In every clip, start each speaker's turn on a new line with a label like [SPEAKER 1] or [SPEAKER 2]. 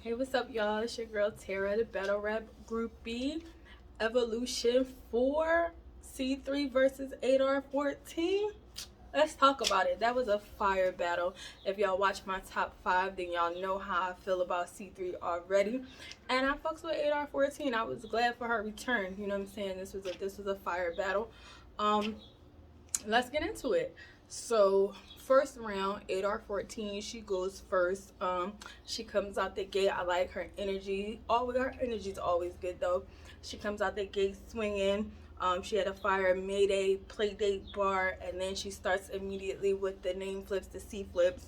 [SPEAKER 1] Hey, what's up, y'all? It's your girl Tara, the Battle Rap Groupie. Evolution 4, C3 versus 8R14. Let's talk about it. That was a fire battle. If y'all watch my top 5, then y'all know how I feel about C3 already. And I fucks with 8R14. I was glad for her return. You know what I'm saying? This was a fire battle. Um, let's get into it. So first round, 8R14, she goes first. She comes out the gate. I like her energy. All her energy is always good though. She comes out the gate swinging. She had a fire Mayday play date bar, and then she starts immediately with the name flips, the C flips.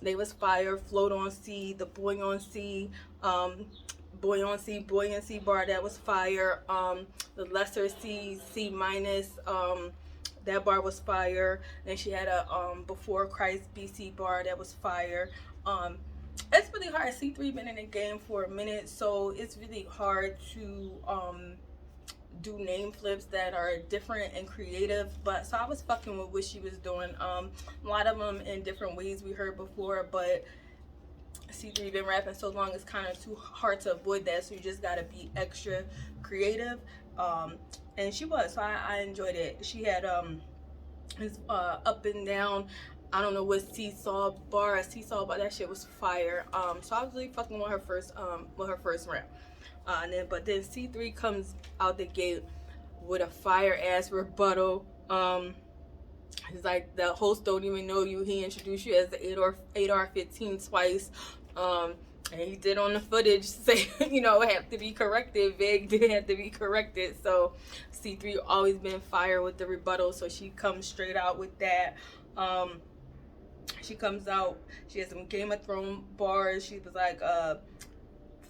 [SPEAKER 1] They was fire, float on C, the boy on C, buoyancy bar, that was fire. The lesser C, C minus, that bar was fire. Then she had a before Christ BC bar that was fire. It's really hard. C3 been in the game for a minute, so it's really hard to do name flips that are different and creative. But so I was fucking with what she was doing. A lot of them in different ways we heard before, but C3 been rapping so long, it's kind of too hard to avoid that. So you just gotta be extra creative. And she was, so I enjoyed it. She had his up and down. I don't know what seesaw bar. That shit was fire. So I was really fucking with her first round. But then C3 comes out the gate with a fire ass rebuttal. He's like, the host don't even know you. He introduced you as the 8R15 twice. And he did on the footage say, have to be corrected. Vig did have to be corrected. So C3 always been fire with the rebuttal. So she comes straight out with that. She comes out. She has some Game of Thrones bars. She was like,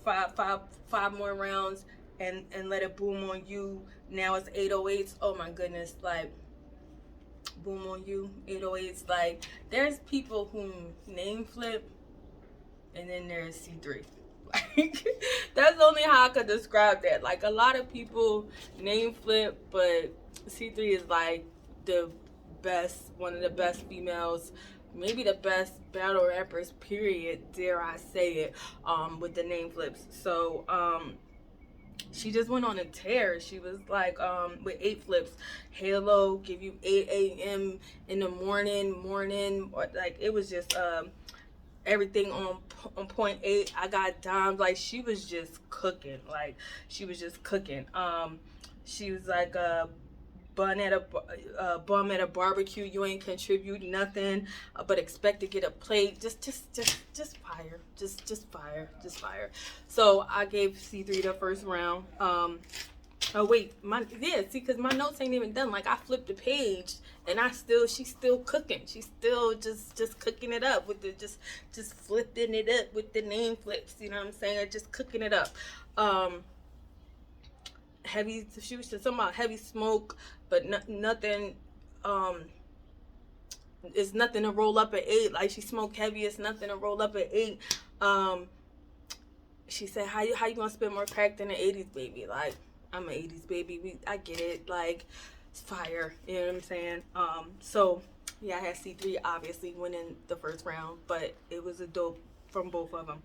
[SPEAKER 1] five more rounds and let it boom on you. Now it's 808s. Oh my goodness, like boom on you, 808s. Like there's people who name flip, and then there's C3. Like that's only how I could describe that. Like a lot of people name flip, but C3 is like the best, one of the best females, maybe the best battle rappers, period, dare I say it, with the name flips. So she just went on a tear. She was like, with 8 flips, Halo, give you 8 a.m. in the morning, or like it was just everything on point 8. I got dimes. Like she was just cooking. She was like a bum at a barbecue. You ain't contribute nothing, but expect to get a plate. Just fire. Just fire. So I gave C3 the first round. Oh wait, because my notes ain't even done. Like I flipped the page, and she's still cooking. She's still just cooking it up with the just flipping it up with the name flips. You know what I'm saying? Just cooking it up. Heavy. She was talking about heavy smoke, but nothing. It's nothing to roll up at 8. Like she smoked heavy. It's nothing to roll up at 8. She said, how you gonna spend more crack than the 80s baby? Like I'm an 80s baby. I get it. Like it's fire. You know what I'm saying? So yeah, I had C3 obviously winning the first round, but it was a dope from both of them.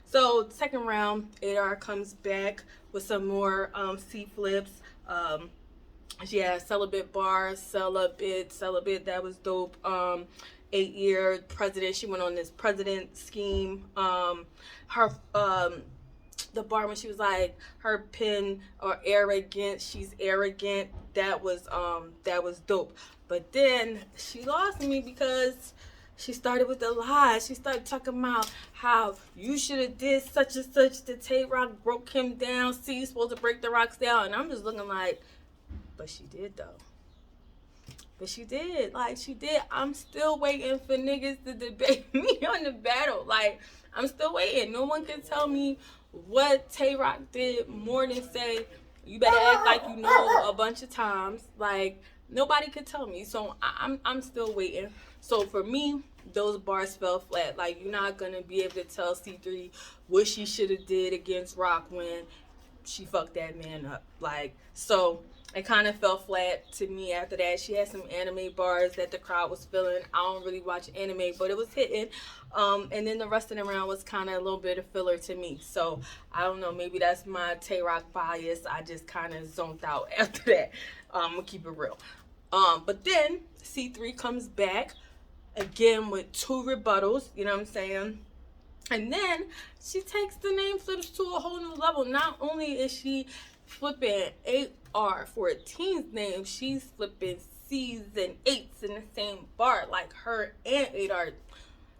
[SPEAKER 1] So second round, 8R comes back with some more C flips. She had celibate bars, celibate. That was dope. 8-year president. She went on this president scheme. Her the bar when she was like her pen or arrogant. She's arrogant. That was dope. But then she lost me because she started with the lies. She started talking about how you should have did such and such. The Tay Rock broke him down. See, you're supposed to break the rocks down. And I'm just looking like, but she did though. But she did. Like she did. I'm still waiting for niggas to debate me on the battle. Like I'm still waiting. No one can tell me what Tay Rock did more than say, you better act like you know a bunch of times. Like nobody could tell me. So I'm still waiting. So for me, those bars fell flat. Like you're not gonna be able to tell C3 what she should have did against Rock when she fucked that man up. Like so it kind of fell flat to me after that. She had some anime bars that the crowd was feeling. I don't really watch anime, but it was hitting. And then the rest of the round was kind of a little bit of filler to me. So I don't know, maybe that's my Tay Rock bias. I just kind of zoned out after that. I'm gonna keep it real. But then C3 comes back again with 2 rebuttals. You know what I'm saying? And then she takes the name flips to a whole new level. Not only is she flipping 8R for a teen's name, she's flipping C's and 8s in the same bar, like her and 8R.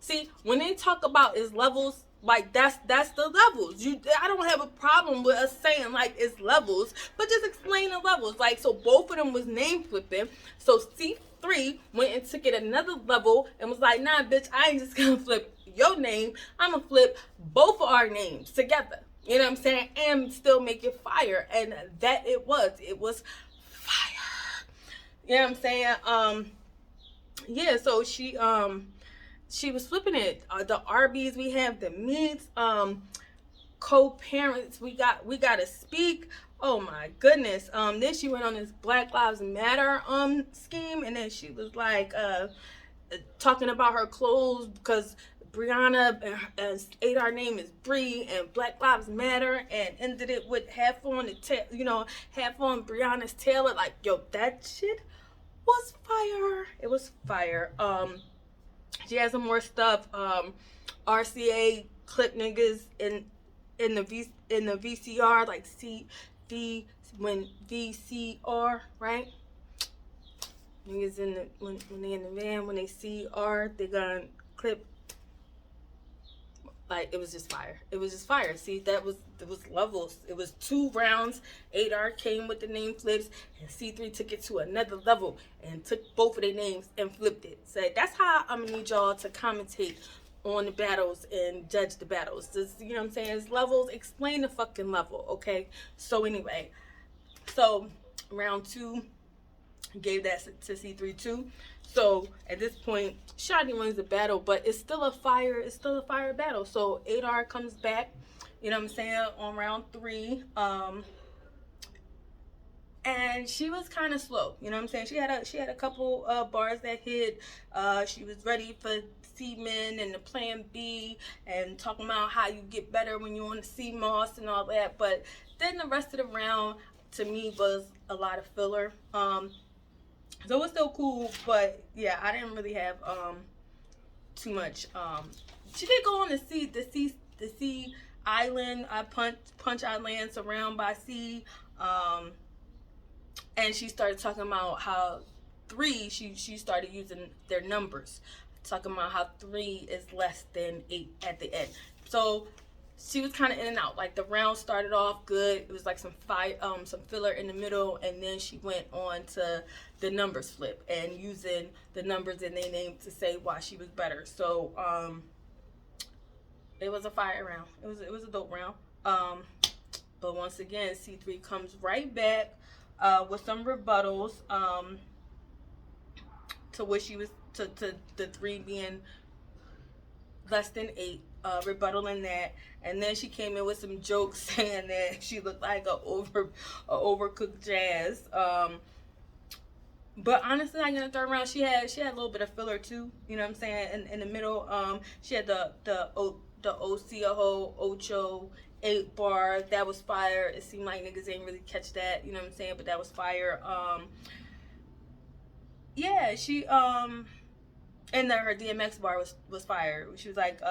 [SPEAKER 1] See, when they talk about its levels, like that's the levels. I don't have a problem with us saying like it's levels, but just explain the levels. Like, so both of them was name flipping. So C3 went and took it another level and was like, nah, bitch, I ain't just gonna flip your name. I'm gonna flip both of our names together. You know what I'm saying? And still make it fire. And that it was fire. You know what I'm saying? Yeah, so she was flipping it. The Arby's, we have the meats, co-parents, we gotta speak. Oh my goodness. Then she went on this Black Lives Matter scheme, and then she was like talking about her clothes because Brianna and 8R name is Bree and Black Lives Matter, and ended it with half on Brianna's Taylor. Like, yo, that shit was fire. It was fire. She has some more stuff. RCA clip niggas in the VCR, like when VCR, right? Niggas in the when they in the van, when they see R, they gonna clip. Like, it was just fire. It was just fire. See, it was levels. It was 2 rounds. 8R came with the name flips, and C3 took it to another level and took both of their names and flipped it. So that's how I'm gonna need y'all to commentate on the battles and judge the battles. Just, you know what I'm saying? It's levels. Explain the fucking level, okay? So anyway, so round 2, gave that to C3 too. So at this point, Shotty wins the battle, but it's still a fire battle. So 8R comes back, you know what I'm saying, on round 3. And she was kind of slow, you know what I'm saying. She had a couple bars that hit. She was ready for semen and the plan B, and talking about how you get better when you on the CMOS and all that. But then the rest of the round to me was a lot of filler. So it was still cool, but yeah, I didn't really have too much. She did go on the sea island. I punch island, surrounded by sea. And she started talking about how 3. She started using their numbers, talking about how 3 is less than 8 at the end. So she was kind of in and out. Like, the round started off good. It was like some filler in the middle, and then she went on to the numbers flip and using the numbers in their name to say why she was better. So it was a fire round. It was a dope round. But once again, C3 comes right back with some rebuttals to what she was to the 3 being less than 8. Rebuttal in that, and then she came in with some jokes saying that she looked like a overcooked Jazz. But honestly, like, in the 3rd round, she had a little bit of filler too. You know what I'm saying? In the middle, she had the Ocio Ocho 8 bar that was fire. It seemed like niggas ain't really catch that. You know what I'm saying? But that was fire. Yeah, she and then her DMX bar was fire. She was like,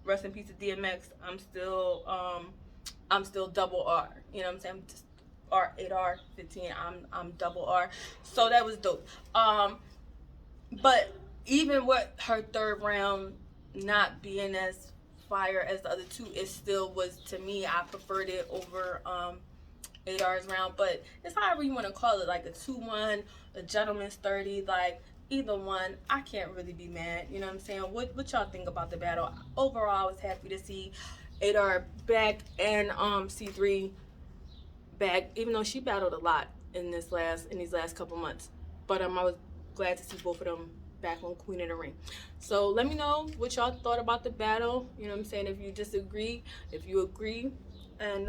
[SPEAKER 1] rest in peace to DMX. I'm still double R. You know what I'm saying? Just R, 8R, 15. I'm double R. So that was dope. But even with her 3rd round not being as fire as the other 2, it still was, to me, I preferred it over 8R's round. But it's however you want to call it, like a 2-1, a gentleman's 30, like, either one, I can't really be mad. You know what I'm saying? What y'all think about the battle? Overall, I was happy to see 8R back and C3 back, even though she battled a lot in these last couple months. But I was glad to see both of them back on Queen of the Ring. So let me know what y'all thought about the battle. You know what I'm saying? If you disagree, if you agree, and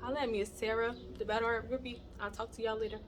[SPEAKER 1] holla at me. It's Sarah, the Battle Art Groupie. I'll talk to y'all later.